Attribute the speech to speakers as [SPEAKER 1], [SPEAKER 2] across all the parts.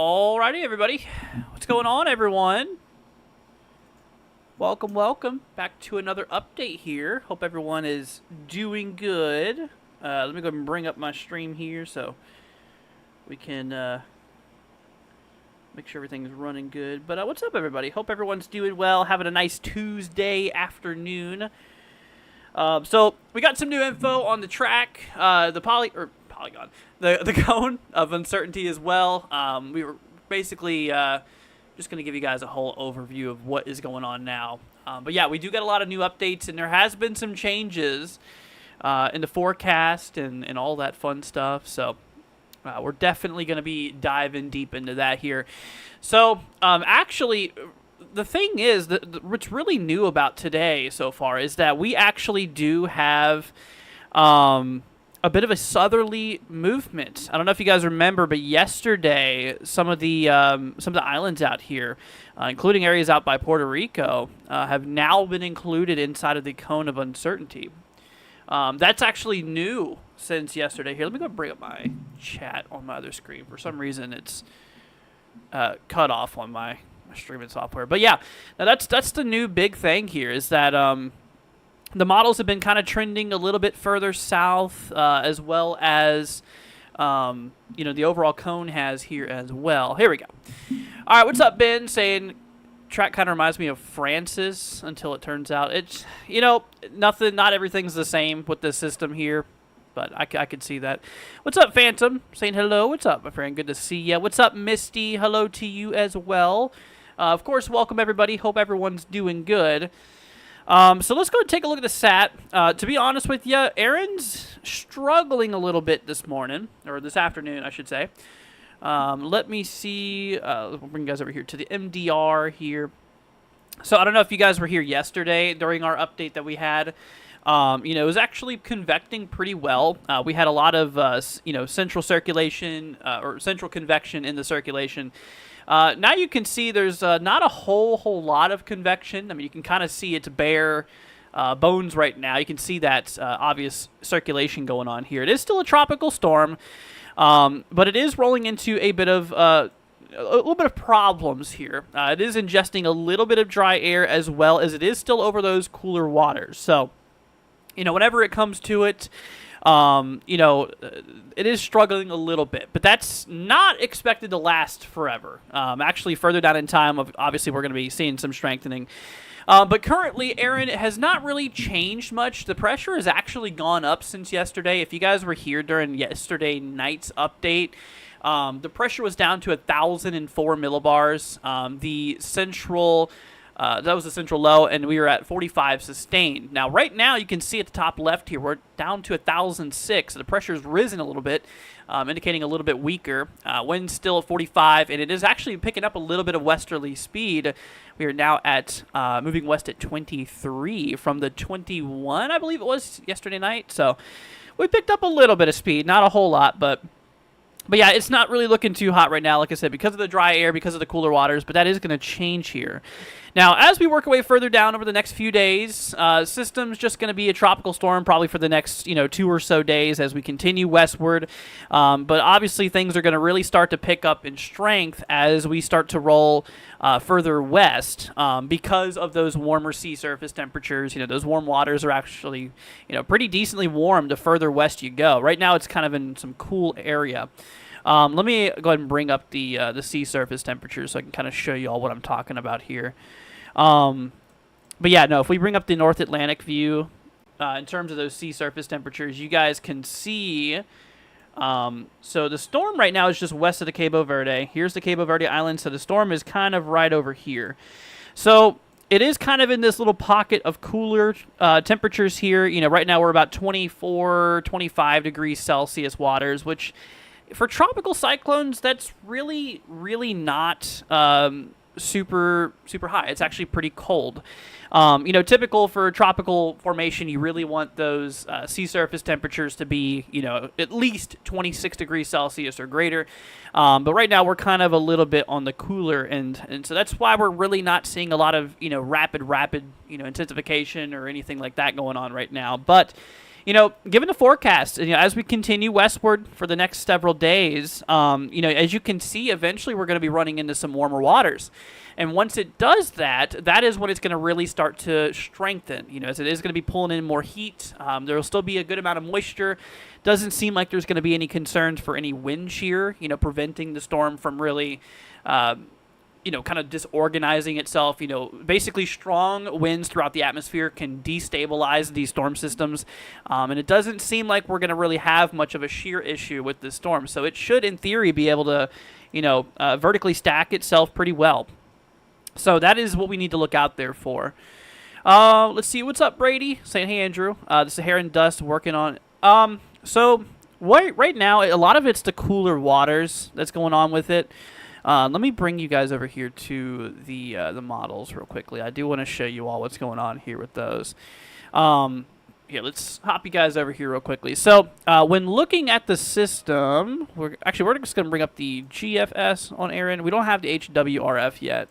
[SPEAKER 1] Alrighty, everybody. What's going on, everyone? Welcome back to another update here. Hope everyone is doing good. Let me go ahead and bring up my stream here so we can make sure everything's running good. But what's up, everybody? Hope everyone's doing well, having a nice Tuesday afternoon. So we got some new info on the track, the polygon, the cone of uncertainty as well. We were basically just going to give you guys a whole overview of what is going on now. But yeah, we do get a lot of new updates, and there has been some changes in the forecast and all that fun stuff. So we're definitely going to be diving deep into that here. So actually, the thing is that what's really new about today so far is that we actually do have a bit of a southerly movement. I don't know if you guys remember, but yesterday some of the islands out here, including areas out by Puerto Rico, have now been included inside of the cone of uncertainty. That's actually new since yesterday. Here, let me go bring up my chat on my other screen. For some reason, it's cut off on my streaming software. But yeah, now that's the new big thing here is that the models have been kind of trending a little bit further south, as well as the overall cone has here as well. Here we go. All right, what's up, Ben? Saying track kind of reminds me of Francis until it turns out it's nothing. Not everything's the same with this system here. But I could see that. What's up, Phantom? Saying hello. What's up, my friend? Good to see you. What's up, Misty? Hello to you as well. Of course, welcome, everybody. Hope everyone's doing good. So let's go and take a look at the SAT. To be honest with you, Erin's struggling a little bit this morning, or this afternoon, I should say. Let me see. We'll bring you guys over here to the MDR here. So I don't know if you guys were here yesterday during our update that we had. It was actually convecting pretty well. We had a lot of, central circulation or central convection in the circulation. Now you can see there's not a whole lot of convection. I mean, you can kind of see it's bare bones right now. You can see that obvious circulation going on here. It is still a tropical storm, but it is rolling into a bit of a little bit of problems here. It is ingesting a little bit of dry air as well as it is still over those cooler waters. So, whenever it comes to it, it is struggling a little bit, but that's not expected to last forever. Actually, further down in time, obviously, we're going to be seeing some strengthening. But currently, Erin has not really changed much. The pressure has actually gone up since yesterday. If you guys were here during yesterday night's update, the pressure was down to 1,004 millibars. The central... that was the central low, and we were at 45 sustained. Now, right now, you can see at the top left here, we're down to 1,006. The pressure's risen a little bit, indicating a little bit weaker. Wind's still at 45, and it is actually picking up a little bit of westerly speed. We are now at moving west at 23 from the 21, I believe it was, yesterday night. So we picked up a little bit of speed, not a whole lot, but yeah, it's not really looking too hot right now, like I said, because of the dry air, because of the cooler waters, but that is going to change here. Now, as we work our way further down over the next few days, system's just going to be a tropical storm probably for the next, 2 or so days as we continue westward. But obviously, things are going to really start to pick up in strength as we start to roll further west because of those warmer sea surface temperatures. Those warm waters are actually, pretty decently warm the further west you go. Right now, it's kind of in some cool area. Let me go ahead and bring up the sea surface temperatures so I can kind of show you all what I'm talking about here. But yeah, no, if we bring up the North Atlantic view, in terms of those sea surface temperatures, you guys can see, so the storm right now is just west of the Cabo Verde. Here's the Cabo Verde Island, so the storm is kind of right over here. So it is kind of in this little pocket of cooler temperatures here. Right now we're about 24, 25 degrees Celsius waters, which for tropical cyclones, that's really, really not super high. It's actually pretty cold. Typical for a tropical formation, you really want those sea surface temperatures to be, at least 26 degrees Celsius or greater. But right now, we're kind of a little bit on the cooler end. And so that's why we're really not seeing a lot of, rapid, intensification or anything like that going on right now. But Given the forecast, as we continue westward for the next several days, as you can see, eventually we're going to be running into some warmer waters. And once it does that, that is when it's going to really start to strengthen, as it is going to be pulling in more heat. There will still be a good amount of moisture. Doesn't seem like there's going to be any concerns for any wind shear, preventing the storm from really kind of disorganizing itself. Basically strong winds throughout the atmosphere can destabilize these storm systems. And it doesn't seem like we're going to really have much of a shear issue with this storm. So it should, in theory, be able to, vertically stack itself pretty well. So that is what we need to look out there for. Let's see. What's up, Brady? Saying, hey, Andrew. The Saharan dust working on. So right now, a lot of it's the cooler waters that's going on with it. Let me bring you guys over here to the models real quickly. I do want to show you all what's going on here with those. Here, let's hop you guys over here real quickly. So when looking at the system, we're just going to bring up the GFS on Erin. We don't have the HWRF yet.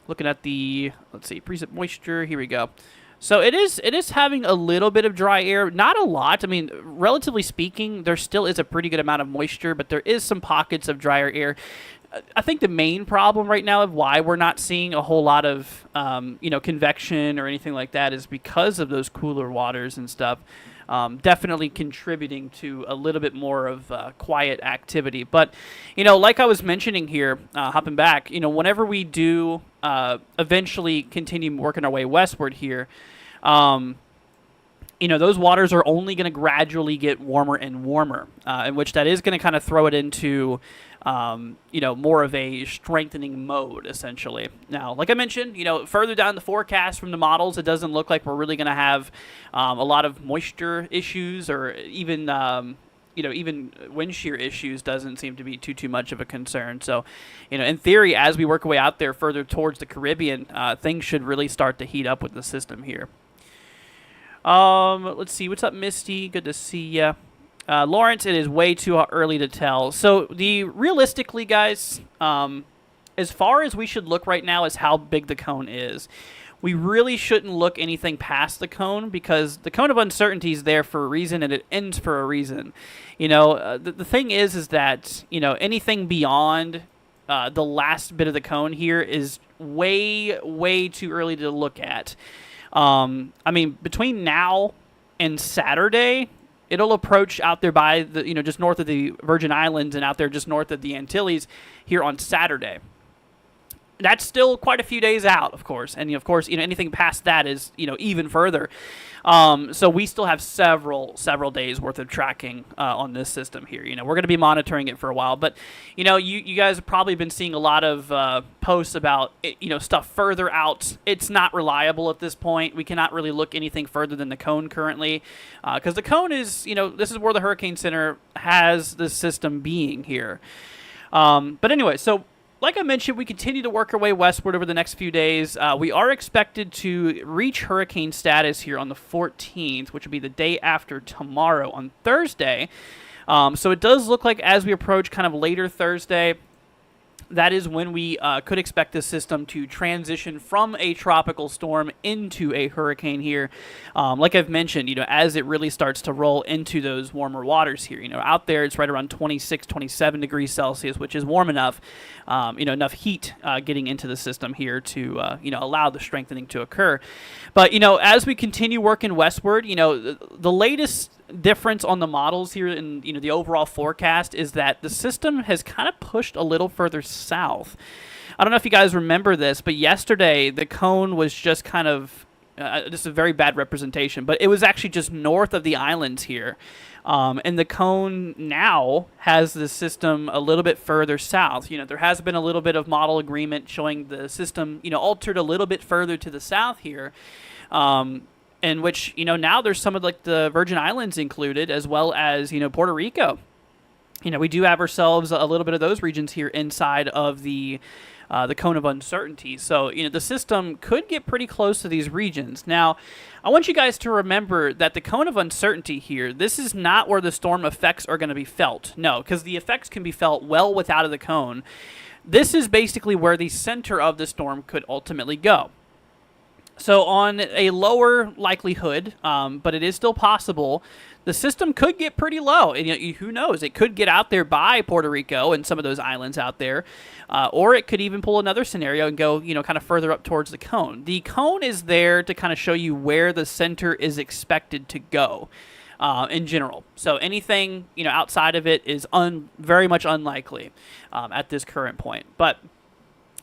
[SPEAKER 1] Looking at the, let's see, precip moisture. Here we go. So it is having a little bit of dry air, not a lot. I mean, relatively speaking, there still is a pretty good amount of moisture, but there is some pockets of drier air. I think the main problem right now of why we're not seeing a whole lot of, convection or anything like that is because of those cooler waters and stuff. Definitely contributing to a little bit more of quiet activity. But, like I was mentioning here, hopping back, whenever we do eventually continue working our way westward here, those waters are only going to gradually get warmer and warmer, in which that is going to kind of throw it into, more of a strengthening mode, essentially. Now, like I mentioned, further down the forecast from the models, it doesn't look like we're really going to have a lot of moisture issues or even, even wind shear issues doesn't seem to be too much of a concern. So, in theory, as we work our way out there further towards the Caribbean, things should really start to heat up with the system here. Let's see. What's up, Misty? Good to see ya. Lawrence, it is way too early to tell. So, realistically, guys, as far as we should look right now is how big the cone is. We really shouldn't look anything past the cone because the cone of uncertainty is there for a reason and it ends for a reason. The thing is that, anything beyond the last bit of the cone here is way too early to look at. Between now and Saturday, it'll approach out there by the, just north of the Virgin Islands and out there just north of the Antilles here on Saturday. That's still quite a few days out, of course. And, of course, anything past that is, even further. So we still have several days worth of tracking on this system here. We're going to be monitoring it for a while. But, you guys have probably been seeing a lot of posts about, stuff further out. It's not reliable at this point. We cannot really look anything further than the cone currently. Because the cone is, this is where the Hurricane Center has the system being here. But anyway, so like I mentioned, we continue to work our way westward over the next few days. We are expected to reach hurricane status here on the 14th, which will be the day after tomorrow on Thursday. So it does look like as we approach kind of later Thursday, that is when we could expect this system to transition from a tropical storm into a hurricane here. Like I've mentioned, as it really starts to roll into those warmer waters here. Out there it's right around 26, 27 degrees Celsius, which is warm enough, enough heat getting into the system here to, allow the strengthening to occur. But, as we continue working westward, the latest difference on the models here in the overall forecast is that the system has kind of pushed a little further south. I don't know if you guys remember this, but yesterday the cone was just kind of just a very bad representation, but it was actually just north of the islands here. And the cone now has the system a little bit further south. There has been a little bit of model agreement showing the system, altered a little bit further to the south here. In which, now there's some of the Virgin Islands included, as well as, Puerto Rico. We do have ourselves a little bit of those regions here inside of the cone of uncertainty. So, the system could get pretty close to these regions. Now, I want you guys to remember that the cone of uncertainty here, this is not where the storm effects are going to be felt. No, because the effects can be felt well without of the cone. This is basically where the center of the storm could ultimately go. So on a lower likelihood, but it is still possible, the system could get pretty low. And who knows? It could get out there by Puerto Rico and some of those islands out there. Or it could even pull another scenario and go, kind of further up towards the cone. The cone is there to kind of show you where the center is expected to go in general. So anything, outside of it is very much unlikely at this current point. But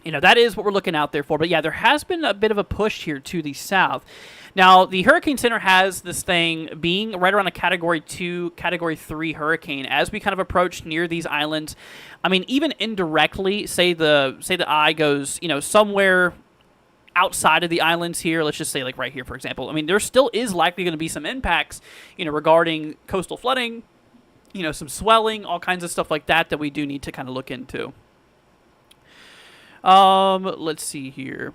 [SPEAKER 1] that is what we're looking out there for. But yeah, there has been a bit of a push here to the south. Now, the Hurricane Center has this thing being right around a Category 2, Category 3 hurricane as we kind of approach near these islands. I mean, even indirectly, say the eye goes, somewhere outside of the islands here. Let's just say like right here, for example. I mean, there still is likely going to be some impacts, regarding coastal flooding, some swelling, all kinds of stuff like that we do need to kind of look into. Let's see here.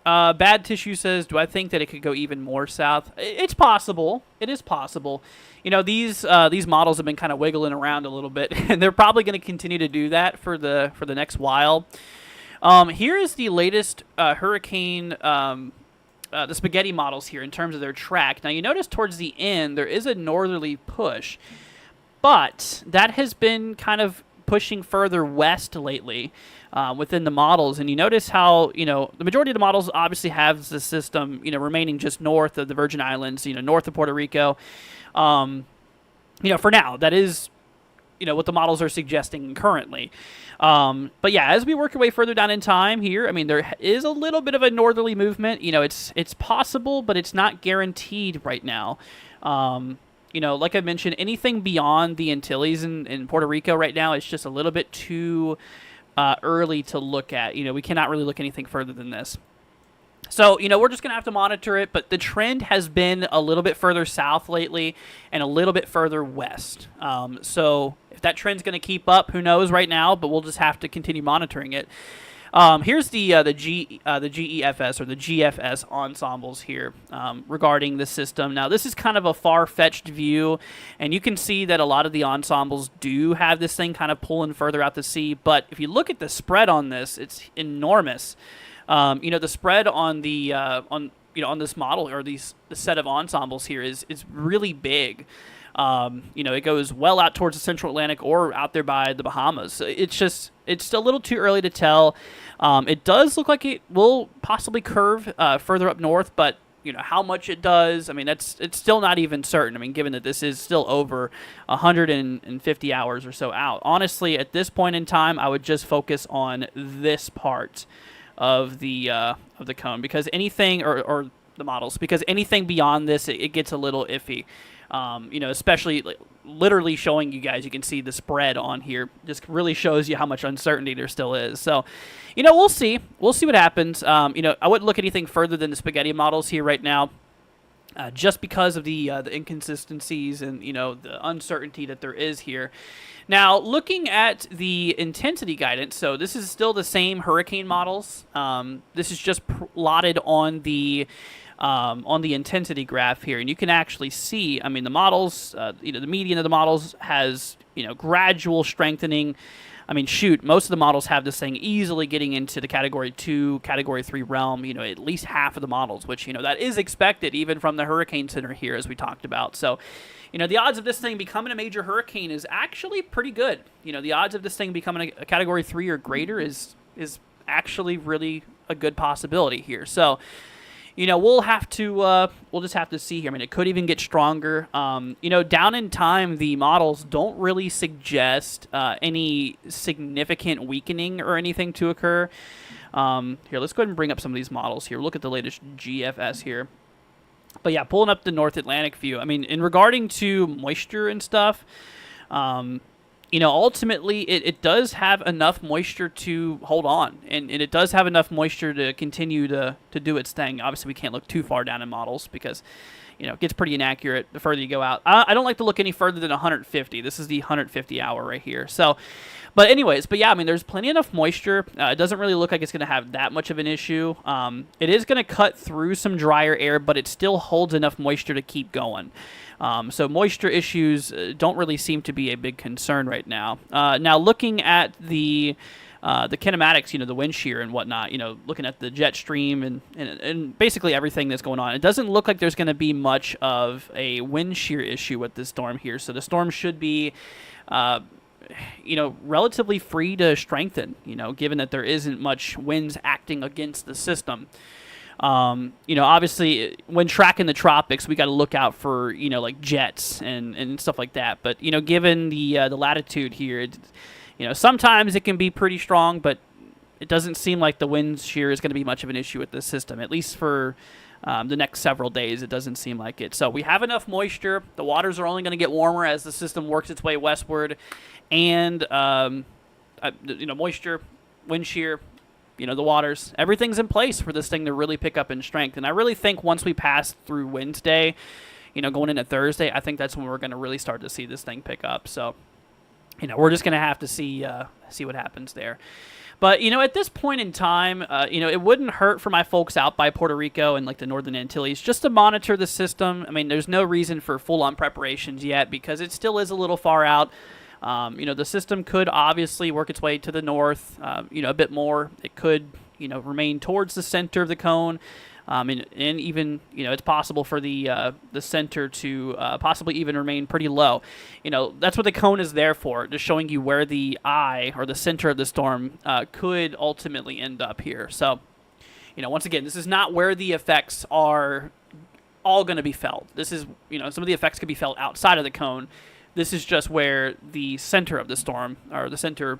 [SPEAKER 1] Bad Tissue says, do I think that it could go even more south? It's possible. It is possible. These models have been kind of wiggling around a little bit, and they're probably going to continue to do that for the next while. Here is the latest hurricane, the spaghetti models here in terms of their track. Now, you notice towards the end, there is a northerly push, but that has been kind of pushing further west lately within the models. And you notice how, the majority of the models obviously have the system, remaining just north of the Virgin Islands, north of Puerto Rico. For now, that is, what the models are suggesting currently. But yeah, as we work our way further down in time here, I mean, there is a little bit of a northerly movement. It's possible, but it's not guaranteed right now. Like I mentioned, anything beyond the Antilles in Puerto Rico right now is just a little bit too early to look at. We cannot really look anything further than this. So, we're just going to have to monitor it, but the trend has been a little bit further south lately and a little bit further west. So if that trend's going to keep up, who knows right now, but we'll just have to continue monitoring it. Here's the GEFS or the GFS ensembles here regarding the system. Now, this is kind of a far-fetched view, and you can see that a lot of the ensembles do have this thing kind of pulling further out to sea. But if you look at the spread on this, it's enormous. The spread on the on this model or the set of ensembles here is really big. It goes well out towards the Central Atlantic or out there by the Bahamas. It's a little too early to tell. It does look like it will possibly curve further up north, but how much it does, I mean, it's still not even certain. I mean, given that this is still over 150 hours or so out. Honestly, at this point in time, I would just focus on this part of the cone, because anything or the models, because anything beyond this, it gets a little iffy. Especially literally showing you guys, you can see the spread on here just really shows you how much uncertainty there still is. So, we'll see. We'll see what happens. I wouldn't look anything further than the spaghetti models here right now, just because of the inconsistencies and, the uncertainty that there is here. Now, looking at the intensity guidance, so this is still the same hurricane models. This is just plotted on the intensity graph here, and you can actually see, I mean, the models, the median of the models has, gradual strengthening. I mean, shoot, most of the models have this thing easily getting into the Category 2, Category 3 realm, at least half of the models, which, that is expected even from the Hurricane Center here, as we talked about. So, the odds of this thing becoming a major hurricane is actually pretty good. The odds of this thing becoming a Category 3 or greater is actually really a good possibility here. So, we'll just have to see here. I mean, it could even get stronger. Down in time, the models don't really suggest any significant weakening or anything to occur. Here, let's go ahead and bring up some of these models here. Look at the latest GFS here. But yeah, pulling up the North Atlantic view. I mean, in regarding to moisture and stuff, ultimately it does have enough moisture to hold on, and it does have enough moisture to continue to do its thing. Obviously, we can't look too far down in models because, it gets pretty inaccurate the further you go out. I don't like to look any further than 150. This is the 150 hour right here. So, but yeah, I mean, there's plenty enough moisture. It doesn't really look like it's going to have that much of an issue. It is going to cut through some drier air, but it still holds enough moisture to keep going. So moisture issues don't really seem to be a big concern right now. Now, looking at the the kinematics, the wind shear and whatnot, looking at the jet stream and basically everything that's going on. It doesn't look like there's going to be much of a wind shear issue with this storm here. So the storm should be, relatively free to strengthen, given that there isn't much winds acting against the system. Obviously, when tracking the tropics, we got to look out for, like jets and stuff like that. But, given the latitude here, sometimes it can be pretty strong, but it doesn't seem like the wind shear is going to be much of an issue with this system, at least for the next several days. It doesn't seem like it. So we have enough moisture. The waters are only going to get warmer as the system works its way westward. And, moisture, wind shear, the waters, everything's in place for this thing to really pick up in strength. And I really think once we pass through Wednesday, going into Thursday, I think that's when we're going to really start to see this thing pick up. So, we're just going to have to see what happens there. But, at this point in time, it wouldn't hurt for my folks out by Puerto Rico and, like, the Northern Antilles just to monitor the system. I mean, there's no reason for full-on preparations yet because it still is a little far out. The system could obviously work its way to the north, a bit more. It could, remain towards the center of the cone. And even, it's possible for the center to possibly even remain pretty low. That's what the cone is there for, just showing you where the eye or the center of the storm could ultimately end up here. So, once again, this is not where the effects are all going to be felt. This is, some of the effects could be felt outside of the cone. This is just where the center of the storm, or the center,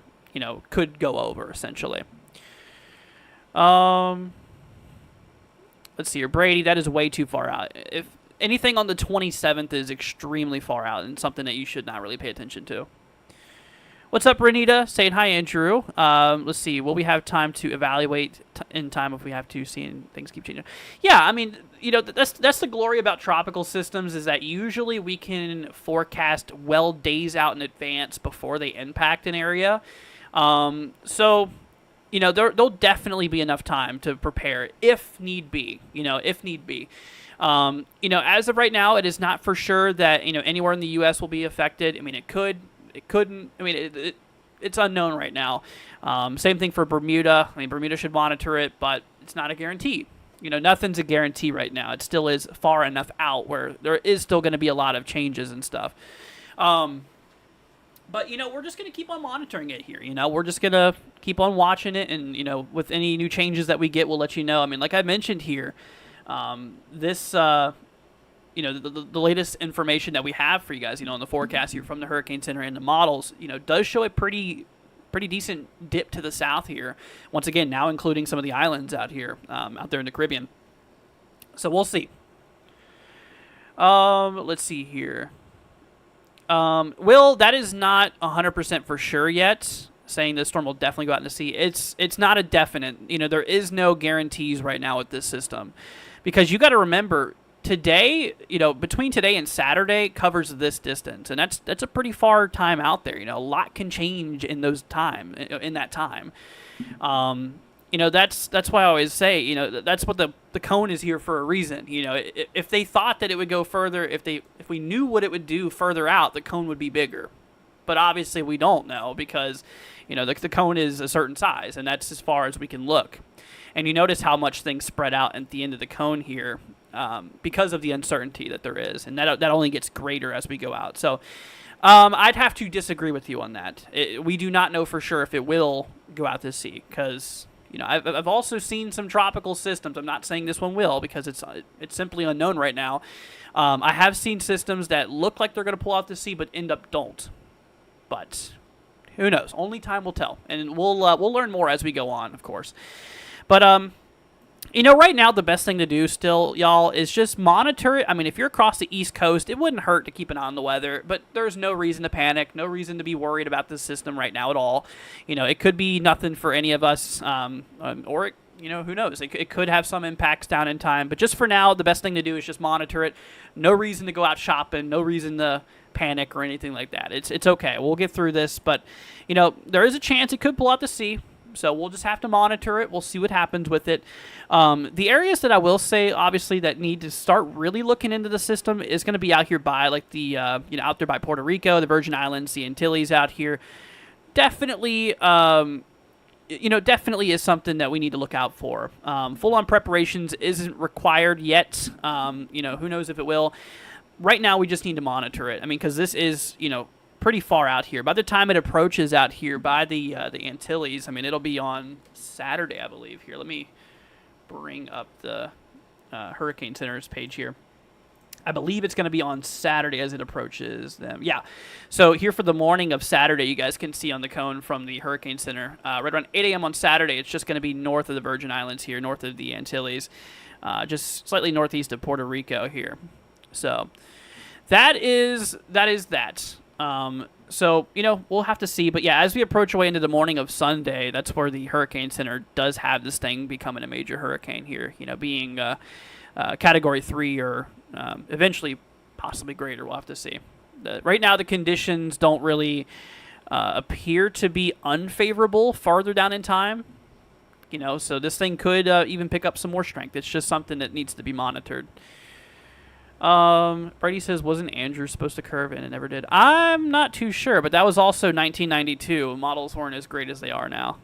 [SPEAKER 1] could go over, essentially. Let's see here. Brady, that is way too far out. If anything on the 27th is extremely far out and something that you should not really pay attention to. What's up, Renita? Saying hi, Andrew. Let's see. Will we have time to evaluate in time if we have to, seeing things keep changing? Yeah, I mean, that's the glory about tropical systems is that usually we can forecast well days out in advance before they impact an area. So, there'll definitely be enough time to prepare if need be, as of right now, it is not for sure that, anywhere in the U.S. will be affected. I mean, it couldn't. I mean, it's unknown right now. Same thing for Bermuda. I mean, Bermuda should monitor it, but it's not a guarantee. Nothing's a guarantee right now. It still is far enough out where there is still going to be a lot of changes and stuff. But, we're just going to keep on monitoring it here. We're just going to keep on watching it. And, with any new changes that we get, we'll let you know. I mean, like I mentioned here, this... the latest information that we have for you guys, in the forecast here from the Hurricane Center and the models, does show a pretty decent dip to the south here. Once again, now including some of the islands out here, out there in the Caribbean. So we'll see. Let's see here. Will, that is not 100% for sure yet. Saying this storm will definitely go out into sea. It's not a definite. There is no guarantees right now with this system, because you got to remember. Today, between today and Saturday covers this distance, and that's a pretty far time out there. A lot can change in that time. That's why I always say, that's what the cone is here for a reason. If they thought that it would go further, if we knew what it would do further out, the cone would be bigger. But obviously we don't know because, the cone is a certain size, and that's as far as we can look. And you notice how much things spread out at the end of the cone here. Because of the uncertainty that there is, and that only gets greater as we go out. So I'd have to disagree with you on that. We do not know for sure if it will go out to sea, because I've also seen some tropical systems. I'm not saying this one will, because it's simply unknown right now. I have seen systems that look like they're going to pull out to sea, but end up don't. But who knows? Only time will tell, and we'll learn more as we go on, of course. But right now, the best thing to do still, y'all, is just monitor it. I mean, if you're across the East Coast, it wouldn't hurt to keep an eye on the weather, but there's no reason to panic, no reason to be worried about this system right now at all. It could be nothing for any of us, or, who knows? It could have some impacts down in time, but just for now, the best thing to do is just monitor it. No reason to go out shopping, no reason to panic or anything like that. It's okay. We'll get through this, but, there is a chance it could pull out to sea. So we'll just have to monitor it. We'll see what happens with it. The areas that I will say, obviously, that need to start really looking into the system is going to be out here by, like, the, out there by Puerto Rico, the Virgin Islands, the Antilles out here. Definitely, definitely is something that we need to look out for. Full-on preparations isn't required yet. Who knows if it will. Right now, we just need to monitor it. I mean, because this is, pretty far out here. By the time it approaches out here by the Antilles, I mean, it'll be on Saturday, I believe. Here, let me bring up the Hurricane Center's page here. I believe it's going to be on Saturday as it approaches them. Yeah. So here for the morning of Saturday, you guys can see on the cone from the Hurricane Center, right around 8 a.m. on Saturday, it's just going to be north of the Virgin Islands here, north of the Antilles, just slightly northeast of Puerto Rico here. So that is that. We'll have to see. But yeah, as we approach away into the morning of Sunday, that's where the Hurricane Center does have this thing becoming a major hurricane here, being Category 3 or eventually possibly greater. We'll have to see. Right now, the conditions don't really appear to be unfavorable farther down in time. So this thing could even pick up some more strength. It's just something that needs to be monitored. Brady says, wasn't Andrew supposed to curve in and never did? I'm not too sure, but that was also 1992. Models weren't as great as they are now.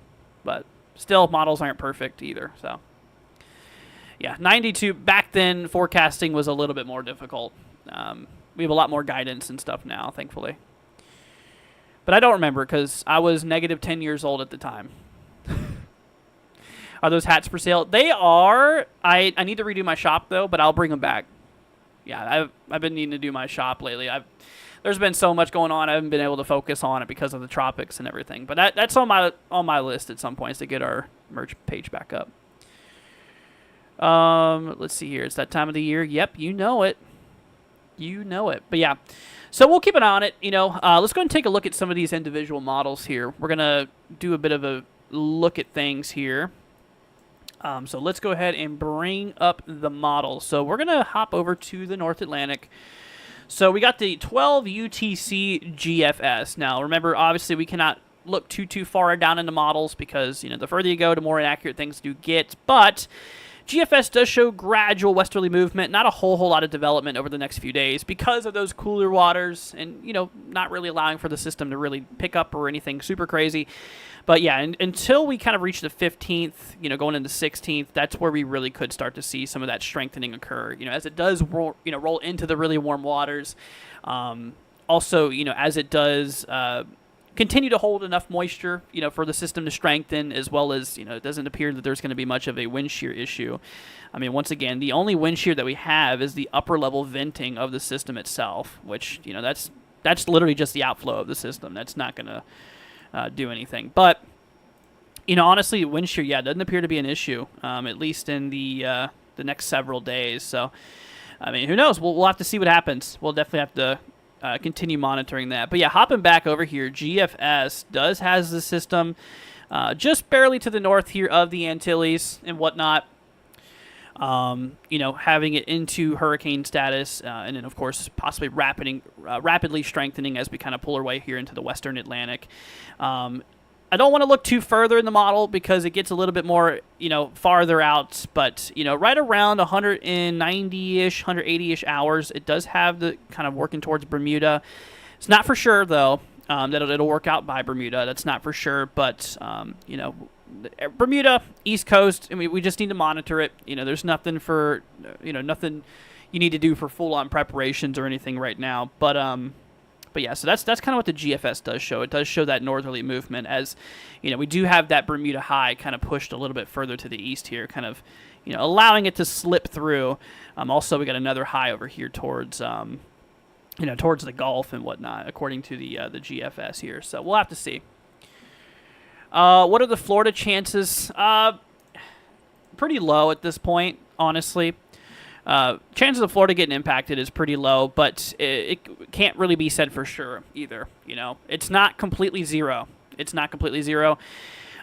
[SPEAKER 1] But still, models aren't perfect either. So, yeah, 92, back then, forecasting was a little bit more difficult. We have a lot more guidance and stuff now, thankfully. But I don't remember because I was negative 10 years old at the time. Are those hats for sale? They are. I need to redo my shop, though, but I'll bring them back. Yeah, I've been needing to do my shop lately. There's been so much going on. I haven't been able to focus on it because of the tropics and everything. But that's on my list at some point to get our merch page back up. Let's see here. It's that time of the year. Yep, you know it. But yeah, so we'll keep an eye on it. Let's go and take a look at some of these individual models here. We're gonna do a bit of a look at things here. So let's go ahead and bring up the model. So we're going to hop over to the North Atlantic. So we got the 12 UTC GFS. Now, remember, obviously, we cannot look too far down into models because, the further you go, the more inaccurate things do get. But GFS does show gradual westerly movement, not a whole lot of development over the next few days because of those cooler waters and, not really allowing for the system to really pick up or anything super crazy. But yeah, until we kind of reach the 15th, going into the 16th, that's where we really could start to see some of that strengthening occur. As it does roll into the really warm waters. Also, as it does continue to hold enough moisture, for the system to strengthen, as well as, it doesn't appear that there's going to be much of a wind shear issue. I mean, once again, the only wind shear that we have is the upper level venting of the system itself, which, that's literally just the outflow of the system. That's not going to do anything. But, honestly, wind shear, doesn't appear to be an issue, at least in the next several days. So, I mean, who knows? We'll have to see what happens. We'll definitely have to continue monitoring that. But yeah, hopping back over here, GFS has the system just barely to the north here of the Antilles and whatnot. Having it into hurricane status, and then of course possibly rapidly strengthening as we kind of pull our way here into the Western Atlantic. I don't want to look too further in the model because it gets a little bit more, farther out, but, right around 190-ish, 180-ish hours, it does have the kind of working towards Bermuda. It's not for sure, though, that it'll work out by Bermuda. That's not for sure, but, Bermuda, East Coast, I mean, we just need to monitor it. There's nothing for, nothing you need to do for full-on preparations or anything right now, but yeah, so that's kind of what the GFS does show. It does show that northerly movement as, we do have that Bermuda high kind of pushed a little bit further to the east here, kind of, allowing it to slip through. Also, we got another high over here towards, towards the Gulf and whatnot, according to the GFS here. So we'll have to see. What are the Florida chances? Pretty low at this point, honestly. Chances of Florida getting impacted is pretty low, but it can't really be said for sure either. It's not completely zero.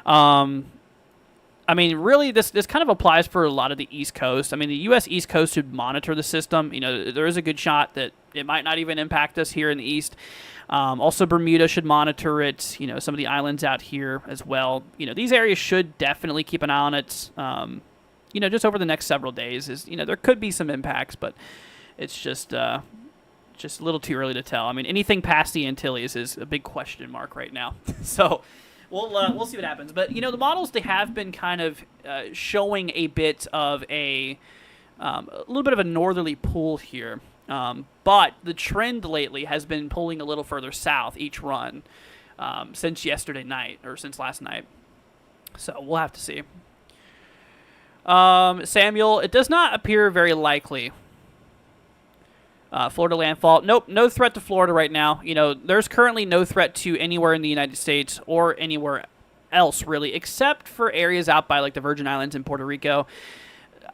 [SPEAKER 1] I mean, really, this kind of applies for a lot of the East Coast. I mean, the U.S. East Coast should monitor the system. There is a good shot that it might not even impact us here in the East. Also, Bermuda should monitor it. Some of the islands out here as well. These areas should definitely keep an eye on it. Just over the next several days there could be some impacts, but it's just a little too early to tell. I mean, anything past the Antilles is a big question mark right now. So we'll see what happens. But the models, they have been kind of showing a bit of a little bit of a northerly pull here. But the trend lately has been pulling a little further south each run since yesterday night, or since last night. So we'll have to see. Samuel, it does not appear very likely. Florida landfall. Nope, no threat to Florida right now. There's currently no threat to anywhere in the United States or anywhere else, really, except for areas out by, like, the Virgin Islands and Puerto Rico.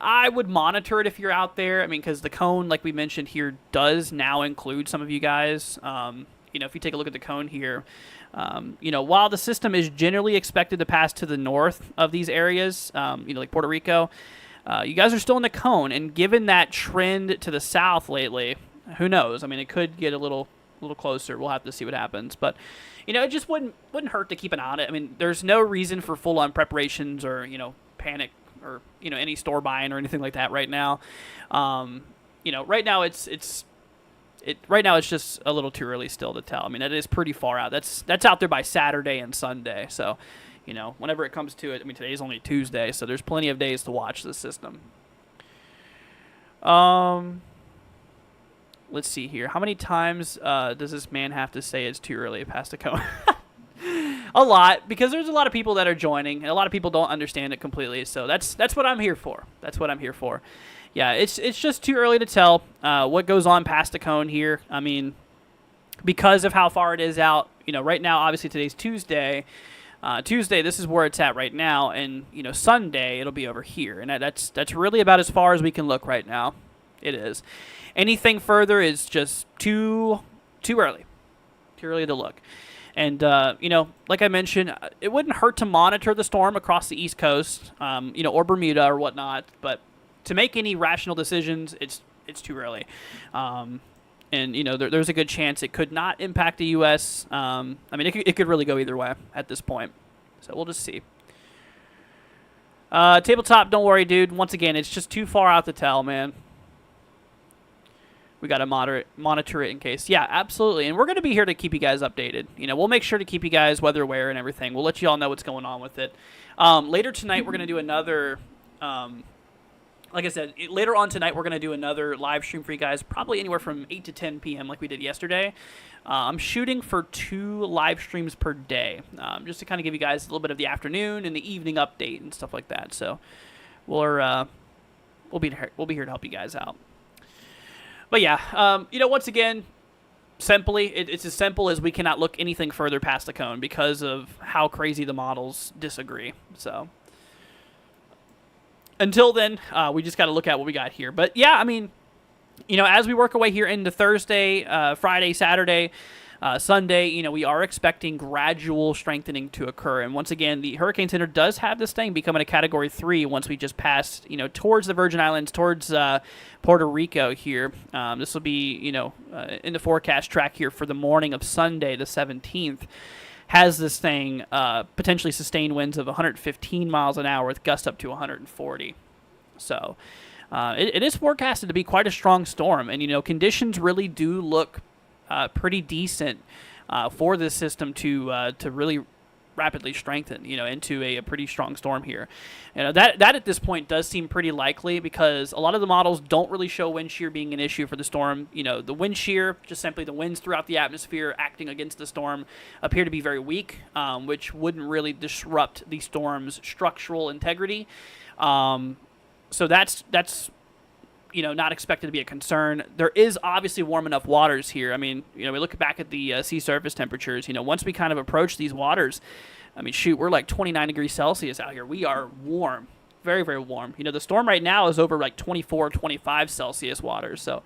[SPEAKER 1] I would monitor it if you're out there. I mean, because the cone, like we mentioned here, does now include some of you guys. If you take a look at the cone here, while the system is generally expected to pass to the north of these areas, like Puerto Rico, you guys are still in the cone. And given that trend to the south lately, who knows? I mean, it could get a little closer. We'll have to see what happens. But, it just wouldn't hurt to keep an eye on it. I mean, there's no reason for full-on preparations or, panic or any store buying or anything like that right now. Right now it's just a little too early still to tell. I mean, it is pretty far out. That's out there by Saturday and Sunday. So, whenever it comes to it, I mean, today's only Tuesday, so there's plenty of days to watch this system. Let's see here. How many times does this man have to say it's too early past the cone? A lot, because there's a lot of people that are joining, and a lot of people don't understand it completely. So that's what I'm here for. That's what I'm here for. Yeah, it's just too early to tell what goes on past the cone here. I mean, because of how far it is out. Right now, obviously today's Tuesday. Tuesday, this is where it's at right now, and Sunday it'll be over here, and that's really about as far as we can look right now. It is. Anything further is just too early. Too early to look. And, like I mentioned, it wouldn't hurt to monitor the storm across the East Coast, or Bermuda or whatnot. But to make any rational decisions, it's too early. There's a good chance it could not impact the U.S. It could really go either way at this point. So we'll just see. Tabletop, don't worry, dude. Once again, it's just too far out to tell, man. We got to monitor it in case. Yeah, absolutely. And we're going to be here to keep you guys updated. We'll make sure to keep you guys weather aware and everything. We'll let you all know what's going on with it. Later tonight, we're going to do another, like I said, later on tonight, we're going to do another live stream for you guys, probably anywhere from 8 to 10 p.m. like we did yesterday. I'm shooting for 2 live streams per day, just to kind of give you guys a little bit of the afternoon and the evening update and stuff like that. So we'll be here to help you guys out. But yeah, once again, it's as simple as we cannot look anything further past the cone because of how crazy the models disagree. So until then, we just got to look at what we got here. But yeah, I mean, as we work our way here into Thursday, Friday, Saturday, Sunday, we are expecting gradual strengthening to occur. And once again, the Hurricane Center does have this thing becoming a Category 3 once we just pass, towards the Virgin Islands, towards Puerto Rico here. This will be, in the forecast track here for the morning of Sunday, the 17th. Has this thing potentially sustained winds of 115 miles an hour with gusts up to 140. So it is forecasted to be quite a strong storm. And, conditions really do look pretty decent for this system to really rapidly strengthen, into a pretty strong storm here. That at this point does seem pretty likely because a lot of the models don't really show wind shear being an issue for the storm. The wind shear, just simply the winds throughout the atmosphere acting against the storm, appear to be very weak, which wouldn't really disrupt the storm's structural integrity. So that's not expected to be a concern. There is obviously warm enough waters here. I mean, we look back at the sea surface temperatures. Once we kind of approach these waters, I mean, shoot, we're like 29 degrees Celsius out here. We are warm, very, very warm. The storm right now is over like 24, 25 Celsius waters. So,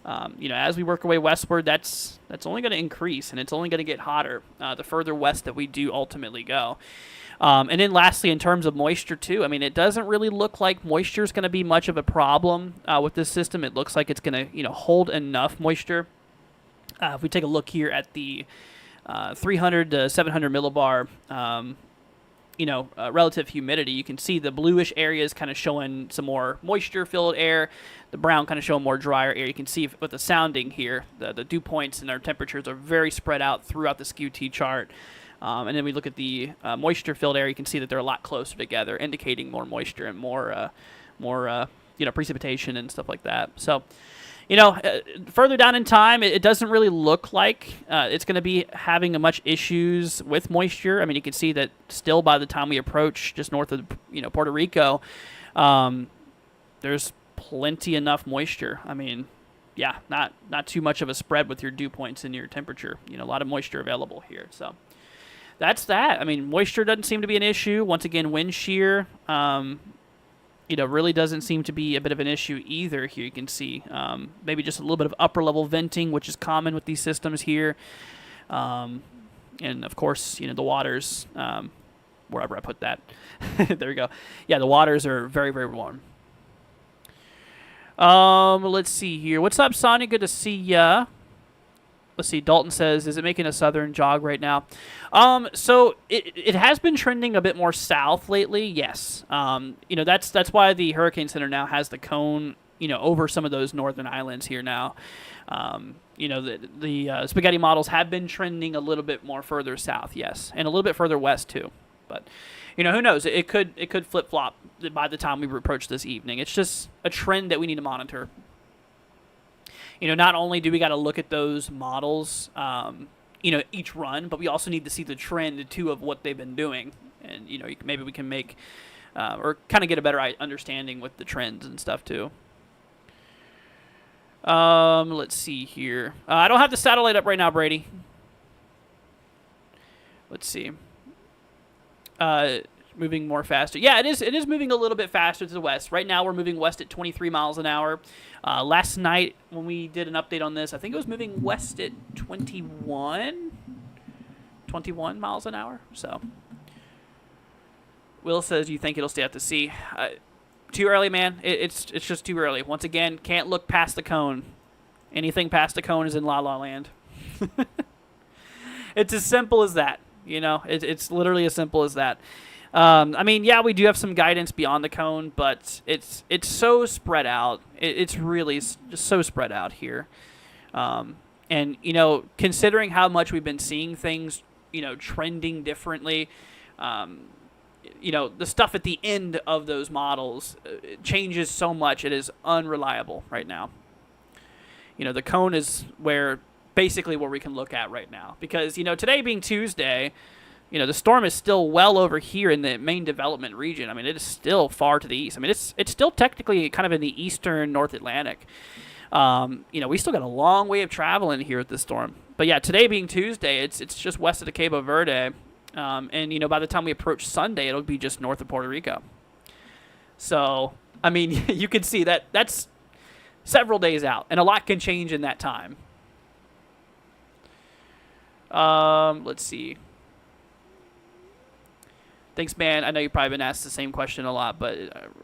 [SPEAKER 1] as we work our way westward, that's only going to increase, and it's only going to get hotter the further west that we do ultimately go. And then lastly, in terms of moisture too, I mean, it doesn't really look like moisture is going to be much of a problem with this system. It looks like it's going to, hold enough moisture. If we take a look here at the 300 to 700 millibar, relative humidity, you can see the bluish areas kind of showing some more moisture-filled air, the brown kind of showing more drier air. You can see with the sounding here, the dew points and our temperatures are very spread out throughout the SKU-T chart. And then we look at the moisture-filled area. You can see that they're a lot closer together, indicating more moisture and more precipitation and stuff like that. So, further down in time, it doesn't really look like it's going to be having much issues with moisture. I mean, you can see that still by the time we approach just north of Puerto Rico, there's plenty enough moisture. I mean, yeah, not too much of a spread with your dew points and your temperature. A lot of moisture available here. So that's that. I mean, moisture doesn't seem to be an issue. Once again, wind shear, really doesn't seem to be a bit of an issue either. Here you can see maybe just a little bit of upper level venting, which is common with these systems here. And of course, the waters, wherever I put that. There we go. Yeah, the waters are very, very warm. Let's see here. What's up, Sonny? Good to see ya. Let's see. Dalton says, is it making a southern jog right now? So it has been trending a bit more south lately. Yes. That's why the Hurricane Center now has the cone, over some of those northern islands here now. The spaghetti models have been trending a little bit more further south. Yes, and a little bit further west too. But who knows? It could flip flop by the time we approach this evening. It's just a trend that we need to monitor. Not only do we got to look at those models, each run, but we also need to see the trend too of what they've been doing, and maybe we can make or kind of get a better understanding with the trends and stuff too. Let's see here. I don't have the satellite up right now, Brady. Let's see. Moving more faster. Yeah, it is moving a little bit faster to the west. Right now we're moving west at 23 miles an hour. Last night when we did an update on this, I think it was moving west at 21 miles an hour. So Will says, you think it'll stay out to sea? Too early, man. It's just too early. Once again, can't look past the cone. Anything past the cone is in La La Land. It's as simple as that. It's literally as simple as that. We do have some guidance beyond the cone, but it's so spread out. It's really just so spread out here. And considering how much we've been seeing things, trending differently, the stuff at the end of those models changes so much. It is unreliable right now. The cone is basically where we can look at right now, because today being Tuesday, the storm is still well over here in the main development region. I mean, it is still far to the east. I mean, it's still technically kind of in the eastern North Atlantic. We still got a long way of traveling here with this storm. But yeah, today being Tuesday, it's just west of the Cabo Verde, and by the time we approach Sunday, it'll be just north of Puerto Rico. So I mean, you can see that's several days out, and a lot can change in that time. Let's see. Thanks, man. I know you've probably been asked the same question a lot, but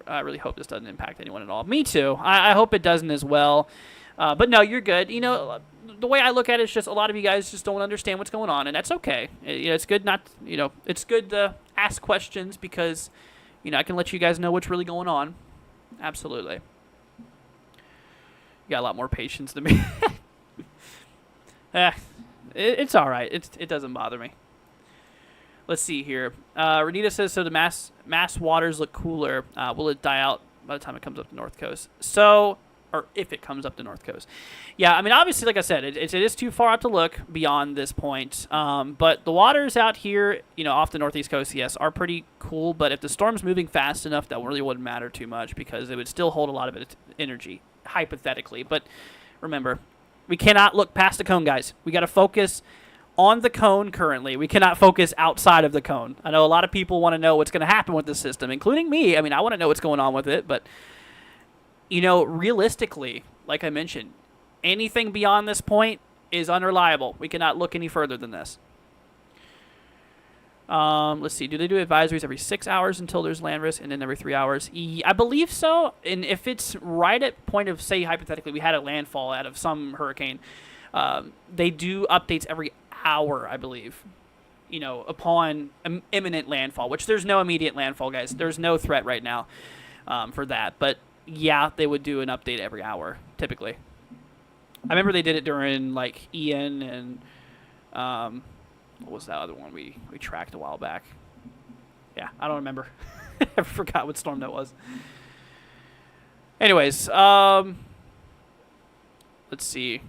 [SPEAKER 1] I really hope this doesn't impact anyone at all. Me too. I hope it doesn't as well. But no, you're good. The way I look at it is just a lot of you guys just don't understand what's going on, and that's okay. It's good it's good to ask questions because, I can let you guys know what's really going on. Absolutely. You got a lot more patience than me. It's all right. It doesn't bother me. Let's see here. Renita says, so the mass waters look cooler. Will it die out by the time it comes up the North Coast? Or if it comes up the North Coast. Yeah, I mean, obviously, like I said, it is too far out to look beyond this point. But the waters out here, off the Northeast coast, yes, are pretty cool. But if the storm's moving fast enough, that really wouldn't matter too much because it would still hold a lot of its energy, hypothetically. But remember, we cannot look past the cone, guys. We got to focus on the cone currently. We cannot focus outside of the cone. I know a lot of people want to know what's going to happen with the system, including me. I mean, I want to know what's going on with it, but realistically, like I mentioned, anything beyond this point is unreliable. We cannot look any further than this. Let's see. Do they do advisories every 6 hours until there's land risk and then every 3 hours? I believe so. And if it's right at point of, say, hypothetically, we had a landfall out of some hurricane, they do updates every hour, I believe, upon imminent landfall, which there's no immediate landfall, guys. There's no threat right now for that. But, yeah, they would do an update every hour, typically. I remember they did it during, like, Ian and What was that other one we tracked a while back? Yeah, I don't remember. I forgot what storm that was. Anyways, let's see.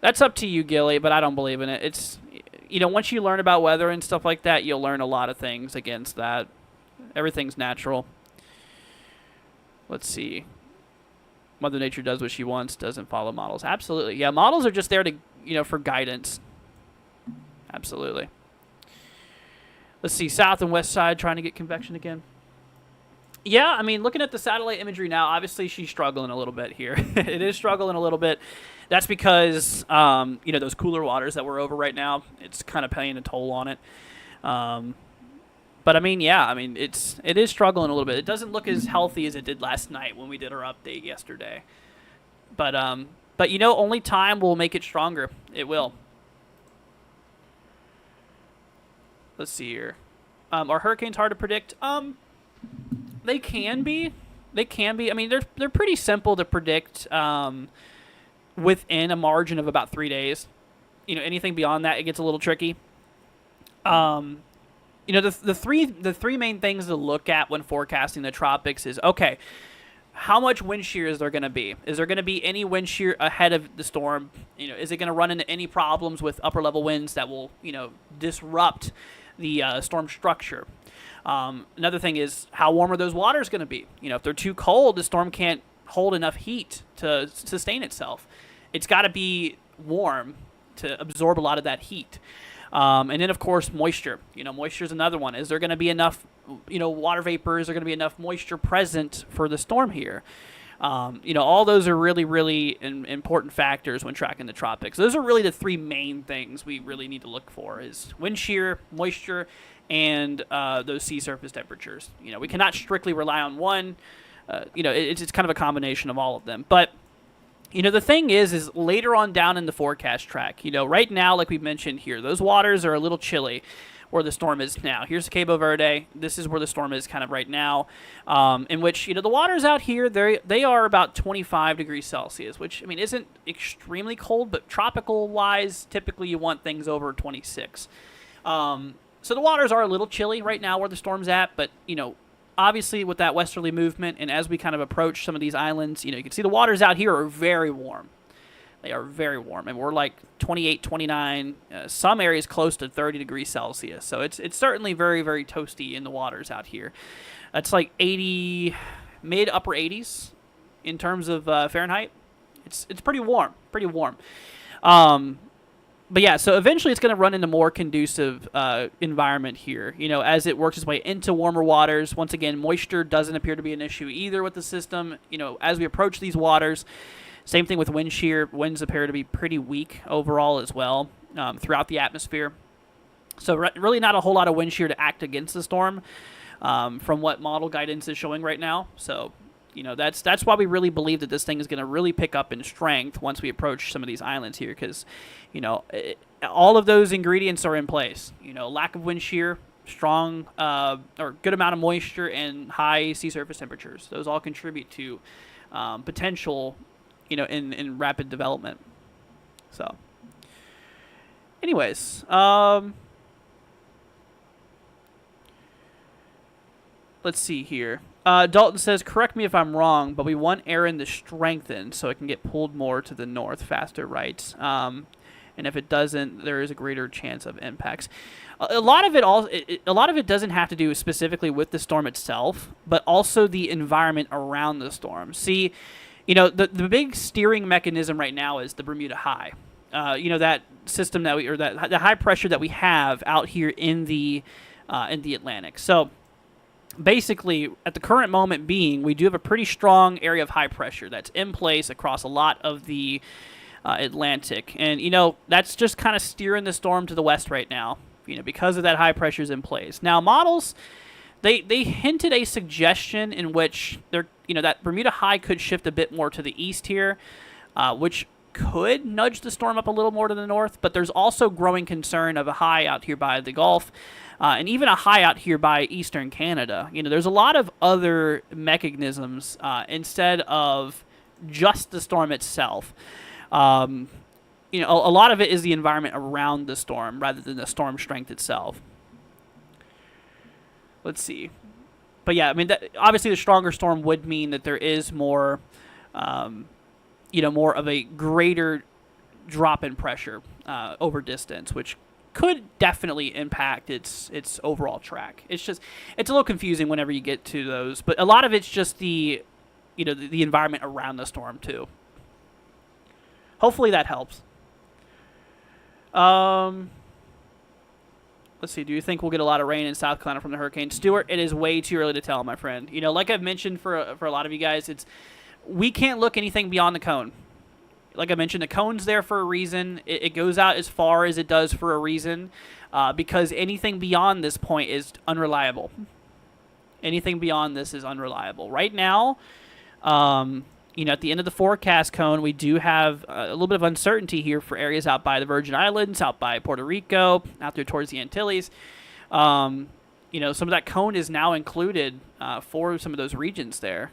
[SPEAKER 1] That's up to you, Gilly, but I don't believe in it. It's, once you learn about weather and stuff like that, you'll learn a lot of things against that. Everything's natural. Let's see. Mother Nature does what she wants, doesn't follow models. Absolutely. Yeah, models are just there to, for guidance. Absolutely. Let's see, south and west side trying to get convection again. Yeah, I mean, looking at the satellite imagery now, obviously she's struggling a little bit here. It is struggling a little bit. That's because, those cooler waters that we're over right now, it's kind of paying a toll on it. But, I mean, yeah, it is struggling a little bit. It doesn't look as healthy as it did last night when we did our update yesterday. But only time will make it stronger. It will. Let's see here. Are hurricanes hard to predict? They can be. They can be. I mean, they're pretty simple to predict within a margin of about 3 days. Anything beyond that, it gets a little tricky. The three main things to look at when forecasting the tropics is, okay, how much wind shear is there going to be? Is there going to be any wind shear ahead of the storm? Is it going to run into any problems with upper level winds that will, disrupt the storm structure? Another thing is, how warm are those waters going to be? If they're too cold, the storm can't hold enough heat to sustain itself. It's got to be warm to absorb a lot of that heat. And then, of course, moisture. Moisture is another one. Is there going to be enough, water vapor? Is there going to be enough moisture present for the storm here? All those are really, really important factors when tracking the tropics. Those are really the three main things we really need to look for: is wind shear, moisture, and those sea surface temperatures. We cannot strictly rely on one. It's kind of a combination of all of them. But the thing is later on down in the forecast track, right now, like we mentioned here, those waters are a little chilly where the storm is now. Here's Cabo Verde. This is where the storm is kind of right now, in which, the waters out here, they are about 25 degrees Celsius, which, isn't extremely cold, but tropical-wise, typically you want things over 26. So the waters are a little chilly right now where the storm's at, but, obviously with that westerly movement and as we kind of approach some of these islands, you can see the waters out here are very warm. They are very warm, and we're like 28, 29, some areas close to 30 degrees Celsius. So it's certainly very, very toasty in the waters out here. That's like 80, mid-upper 80s in terms of Fahrenheit. It's pretty warm, But yeah, so eventually it's going to run into more conducive environment here, as it works its way into warmer waters. Once again, moisture doesn't appear to be an issue either with the system. As we approach these waters, same thing with wind shear. Winds appear to be pretty weak overall as well throughout the atmosphere. So really not a whole lot of wind shear to act against the storm from what model guidance is showing right now. So, that's why we really believe that this thing is going to really pick up in strength once we approach some of these islands here because, all of those ingredients are in place. Lack of wind shear, strong or good amount of moisture, and high sea surface temperatures. Those all contribute to potential, in rapid development. So, anyways, let's see here. Dalton says, correct me if I'm wrong, but we want Erin to strengthen so it can get pulled more to the north faster, right? And if it doesn't, there is a greater chance of impacts. A lot of it doesn't have to do specifically with the storm itself, but also the environment around the storm. See, the big steering mechanism right now is the Bermuda High. That system the high pressure that we have out here in the Atlantic. So basically, at the current moment being, we do have a pretty strong area of high pressure that's in place across a lot of the Atlantic. And, that's just kind of steering the storm to the west right now, because of that high pressure is in place. Now, models, they hinted a suggestion in which that Bermuda High could shift a bit more to the east here, which could nudge the storm up a little more to the north, but there's also growing concern of a high out here by the Gulf, and even a high out here by eastern Canada. There's a lot of other mechanisms instead of just the storm itself. a lot of it is the environment around the storm rather than the storm strength itself. Let's see. But yeah, I mean, obviously the stronger storm would mean that there is more, more of a greater drop in pressure over distance, which could definitely impact its overall track. It's a little confusing whenever you get to those, but a lot of it's just the environment around the storm too. Hopefully that helps. Let's see. Do you think we'll get a lot of rain in South Carolina from the hurricane? Stuart, it is way too early to tell, my friend. Like I've mentioned for a lot of you guys, we can't look anything beyond the cone. Like I mentioned, the cone's there for a reason. It goes out as far as it does for a reason, because anything beyond this point is unreliable. Anything beyond this is unreliable. Right now, at the end of the forecast cone, we do have a little bit of uncertainty here for areas out by the Virgin Islands, out by Puerto Rico, out there towards the Antilles. Some of that cone is now included for some of those regions there.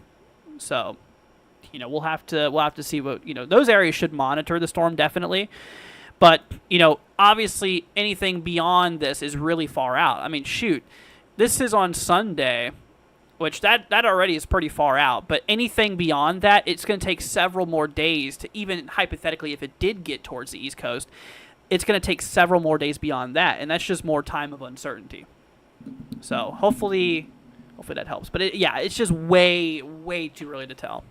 [SPEAKER 1] So, we'll have to see what, those areas should monitor the storm definitely. But, obviously anything beyond this is really far out. I mean, shoot, this is on Sunday, which that already is pretty far out. But anything beyond that, it's going to take several more days to, even hypothetically, if it did get towards the East Coast, it's going to take several more days beyond that. And that's just more time of uncertainty. So hopefully that helps. But it's just way, way too early to tell.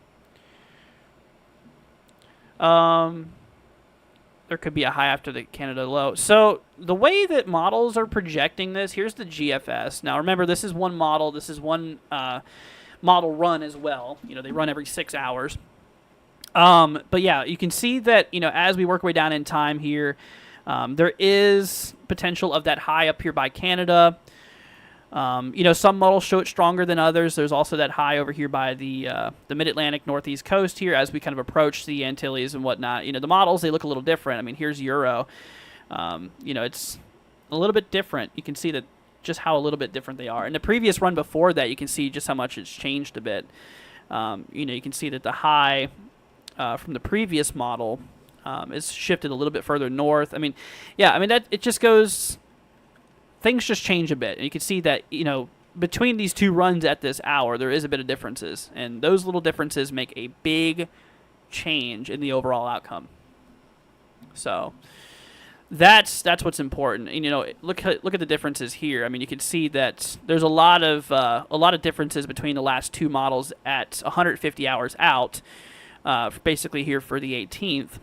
[SPEAKER 1] There could be a high after the Canada low. So the way that models are projecting this, here's the GFS. Now remember, this is one model. This is one model run as well. They run every 6 hours. But yeah, you can see that, as we work our way down in time here, there is potential of that high up here by Canada. Some models show it stronger than others. There's also that high over here by the mid-Atlantic northeast coast here as we kind of approach the Antilles and whatnot. The models, they look a little different. I mean, here's Euro. It's a little bit different. You can see that just how a little bit different they are. In the previous run before that, you can see just how much it's changed a bit. You can see that the high from the previous model is shifted a little bit further north. I mean, that it just goes... Things just change a bit. And you can see that, between these two runs at this hour, there is a bit of differences. And those little differences make a big change in the overall outcome. So that's what's important. And, look at the differences here. I mean, you can see that there's a lot of differences between the last two models at 150 hours out, basically here for the 18th.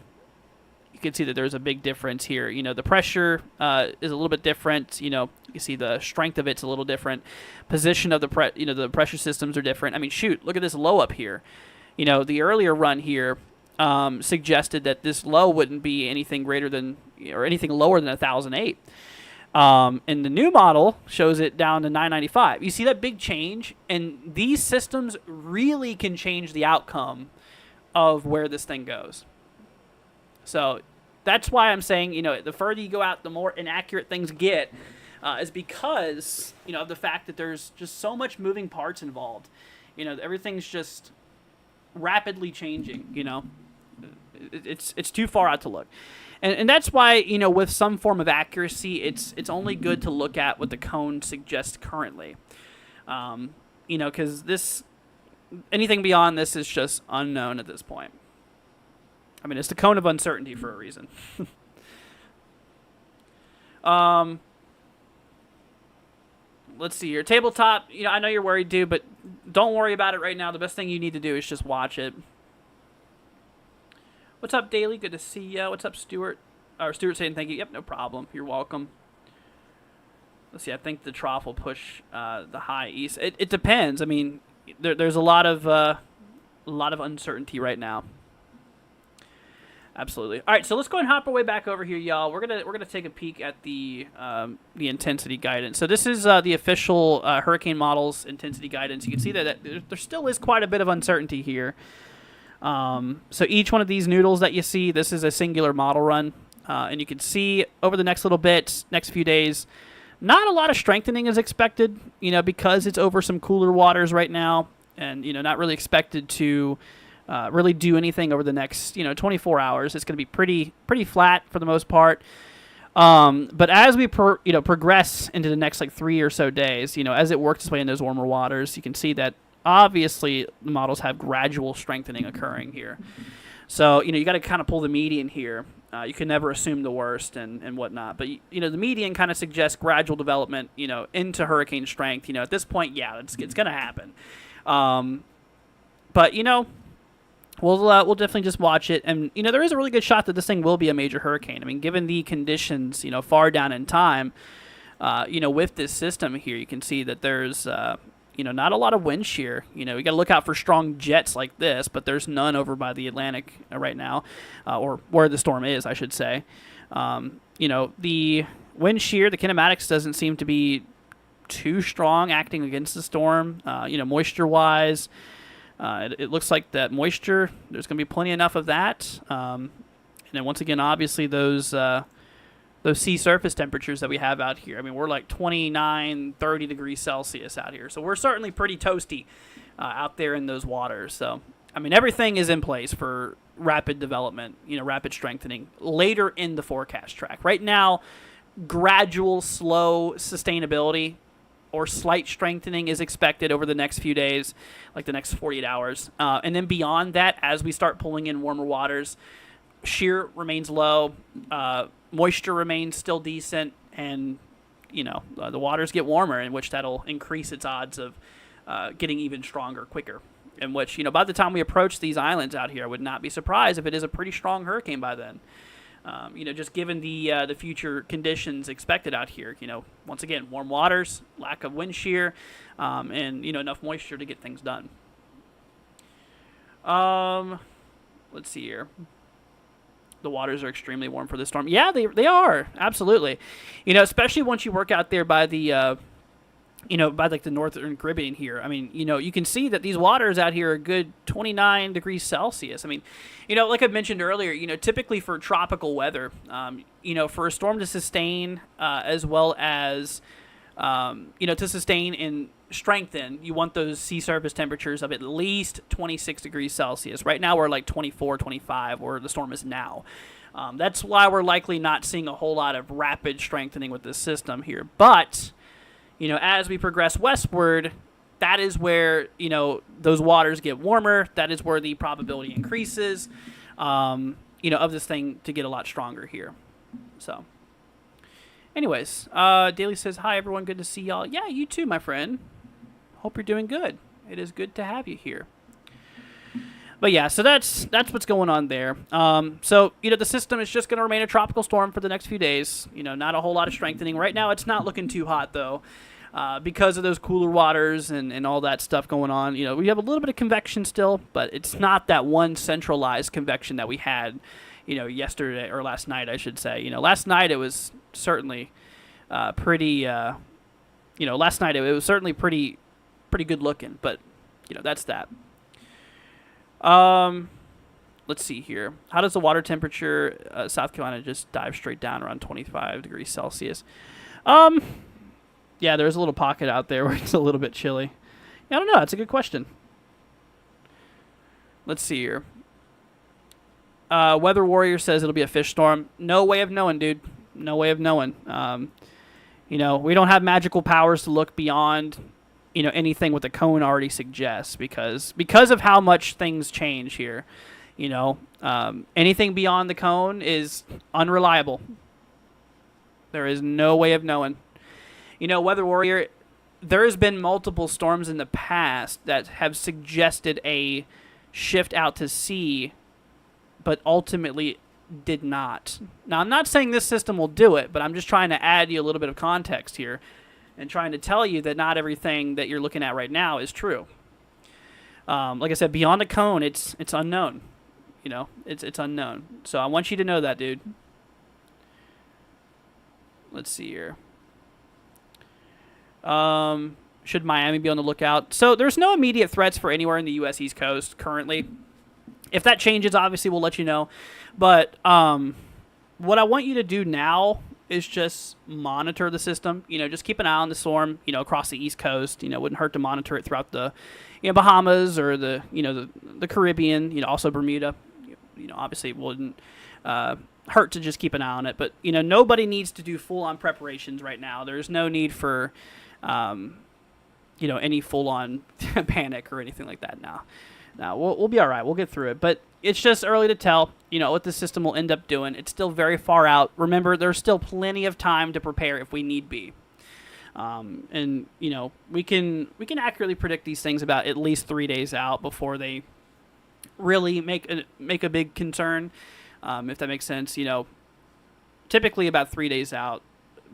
[SPEAKER 1] You can see that there's a big difference here. The pressure is a little bit different. You see the strength of it's a little different. Position of the the pressure systems are different. I mean, shoot, look at this low up here. The earlier run here suggested that this low wouldn't be anything greater than or anything lower than 1,008. And the new model shows it down to 995. You see that big change, and these systems really can change the outcome of where this thing goes. So that's why I'm saying, the further you go out, the more inaccurate things get, is because, of the fact that there's just so much moving parts involved. Everything's just rapidly changing, It's too far out to look. And that's why, with some form of accuracy, it's only good to look at what the cone suggests currently. Because anything beyond this is just unknown at this point. I mean, it's the cone of uncertainty for a reason. Let's see here. Tabletop, I know you're worried, dude, but don't worry about it right now. The best thing you need to do is just watch it. What's up, Daily? Good to see you. What's up, Stuart? Stuart saying thank you. Yep, no problem. You're welcome. Let's see. I think the trough will push the high east. It depends. I mean, there's a lot of uncertainty right now. Absolutely. All right, so let's go and hop our way back over here, y'all. We're gonna take a peek at the intensity guidance. So this is the official hurricane models intensity guidance. You can see that there still is quite a bit of uncertainty here. So each one of these noodles that you see, this is a singular model run, and you can see over the next few days, not a lot of strengthening is expected. Because it's over some cooler waters right now, and not really expected to really do anything over the next 24 hours. It's going to be pretty flat for the most part. But as we progress into the next like 3 or so days, as it works its way in those warmer waters, you can see that obviously the models have gradual strengthening occurring here. So you got to kind of pull the median here. You can never assume the worst and whatnot, but the median kind of suggests gradual development, into hurricane strength. At this point, yeah, it's going to happen. But we'll definitely just watch it, and there is a really good shot that this thing will be a major hurricane. I mean, given the conditions, far down in time, with this system here, you can see that there's not a lot of wind shear. We got to look out for strong jets like this, but there's none over by the Atlantic right now, or where the storm is, I should say. The wind shear, the kinematics doesn't seem to be too strong acting against the storm. Moisture-wise, it looks like that moisture, there's going to be plenty enough of that. And then once again, obviously those sea surface temperatures that we have out here. I mean, we're like 29, 30 degrees Celsius out here. So we're certainly pretty toasty out there in those waters. So, I mean, everything is in place for rapid development, rapid strengthening later in the forecast track. Right now, gradual, slow sustainability or slight strengthening is expected over the next few days, like the next 48 hours. And then beyond that, as we start pulling in warmer waters, shear remains low, moisture remains still decent, and the waters get warmer, in which that'll increase its odds of getting even stronger quicker. In which, by the time we approach these islands out here, I would not be surprised if it is a pretty strong hurricane by then. Just given the future conditions expected out here, once again, warm waters, lack of wind shear, and enough moisture to get things done. Let's see here. The waters are extremely warm for this storm. Yeah, they are, absolutely. Especially once you work out there by the by like the northern Caribbean here. I mean, you can see that these waters out here are a good 29 degrees Celsius. I mean, like I mentioned earlier, typically for tropical weather, for a storm to sustain as well as, to sustain and strengthen, you want those sea surface temperatures of at least 26 degrees Celsius. Right now we're like 24, 25, where the storm is now. That's why we're likely not seeing a whole lot of rapid strengthening with this system here. But as we progress westward, that is where, those waters get warmer. That is where the probability increases, of this thing to get a lot stronger here. So, anyways, Daly says, hi, everyone. Good to see y'all. Yeah, you too, my friend. Hope you're doing good. It is good to have you here. But yeah, so that's what's going on there. So, the system is just going to remain a tropical storm for the next few days. Not a whole lot of strengthening. Right now, it's not looking too hot, though, because of those cooler waters and all that stuff going on. We have a little bit of convection still, but it's not that one centralized convection that we had, yesterday, or last night, I should say. Last night it was certainly pretty, last night it was certainly pretty good looking, but, that's that. Let's see here. How does the water temperature, South Carolina, just dive straight down around 25 degrees Celsius? Yeah, there's a little pocket out there where it's a little bit chilly. Yeah, I don't know. That's a good question. Let's see here. Weather Warrior says it'll be a fish storm. No way of knowing, dude. No way of knowing. We don't have magical powers to look beyond anything what the cone already suggests, because of how much things change here. Anything beyond the cone is unreliable. There is no way of knowing. Weather Warrior, there has been multiple storms in the past that have suggested a shift out to sea, but ultimately did not. Now, I'm not saying this system will do it, but I'm just trying to add you a little bit of context here and trying to tell you that not everything that you're looking at right now is true. Like I said, beyond the cone, it's unknown. It's unknown. So I want you to know that, dude. Let's see here. Should Miami be on the lookout? So there's no immediate threats for anywhere in the U.S. East Coast currently. If that changes, obviously we'll let you know. But what I want you to do now is just monitor the system. Just keep an eye on the storm, across the East Coast. Wouldn't hurt to monitor it throughout the, Bahamas or the Caribbean, also Bermuda. Obviously it wouldn't hurt to just keep an eye on it. But, nobody needs to do full-on preparations right now. There's no need for, any full-on panic or anything like that now. Now, we'll be all right. We'll get through it. But it's just early to tell, what the system will end up doing. It's still very far out. Remember, there's still plenty of time to prepare if we need be. And, we can accurately predict these things about at least 3 days out before they really make a big concern, if that makes sense. Typically about 3 days out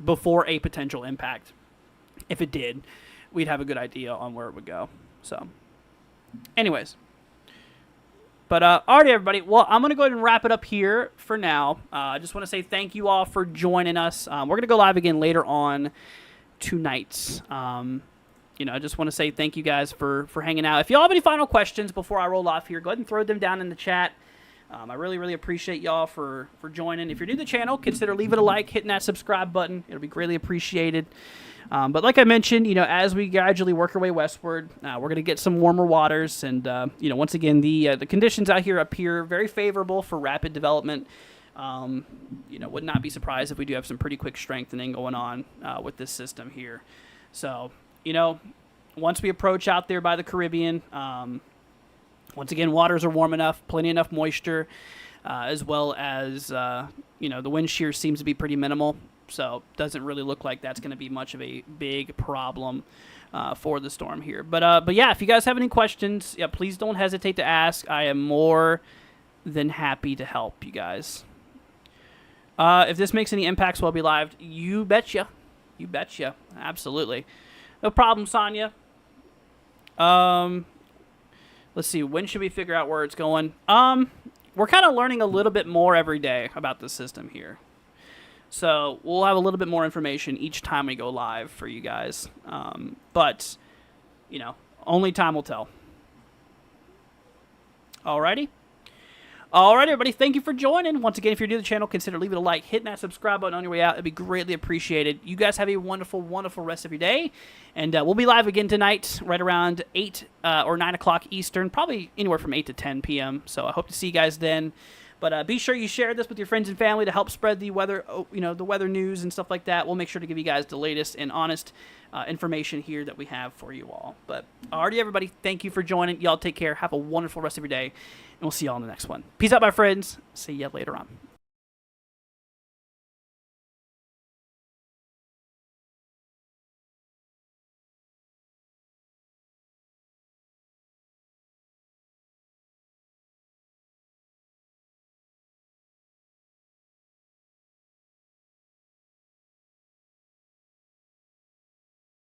[SPEAKER 1] before a potential impact. If it did, we'd have a good idea on where it would go. So, anyways. But, alrighty, everybody. Well, I'm going to go ahead and wrap it up here for now. I just want to say thank you all for joining us. We're going to go live again later on tonight. I just want to say thank you guys for hanging out. If y'all have any final questions before I roll off here, go ahead and throw them down in the chat. I really, really appreciate y'all for joining. If you're new to the channel, consider leaving a like, hitting that subscribe button. It'll be greatly appreciated. But like I mentioned, as we gradually work our way westward, we're going to get some warmer waters. And, once again, the conditions out here appear very favorable for rapid development. Would not be surprised if we do have some pretty quick strengthening going on with this system here. So, once we approach out there by the Caribbean, once again, waters are warm enough, plenty enough moisture, as well as, the wind shear seems to be pretty minimal. So doesn't really look like that's going to be much of a big problem for the storm here. But yeah, if you guys have any questions, please don't hesitate to ask. I am more than happy to help you guys. If this makes any impacts while I'll be live, you betcha. You betcha. Absolutely. No problem, Sonia. Let's see. When should we figure out where it's going? We're kind of learning a little bit more every day about the system here. So we'll have a little bit more information each time we go live for you guys. But, only time will tell. Alrighty. Alright, everybody. Thank you for joining. Once again, if you're new to the channel, consider leaving a like, hitting that subscribe button on your way out. It'd be greatly appreciated. You guys have a wonderful, wonderful rest of your day. And we'll be live again tonight, right around 8 or 9 o'clock Eastern, probably anywhere from 8 to 10 p.m. So I hope to see you guys then. But be sure you share this with your friends and family to help spread the weather, the weather news and stuff like that. We'll make sure to give you guys the latest and honest information here that we have for you all. But alrighty, everybody, thank you for joining. Y'all take care. Have a wonderful rest of your day, and we'll see y'all in the next one. Peace out, my friends. See ya later on.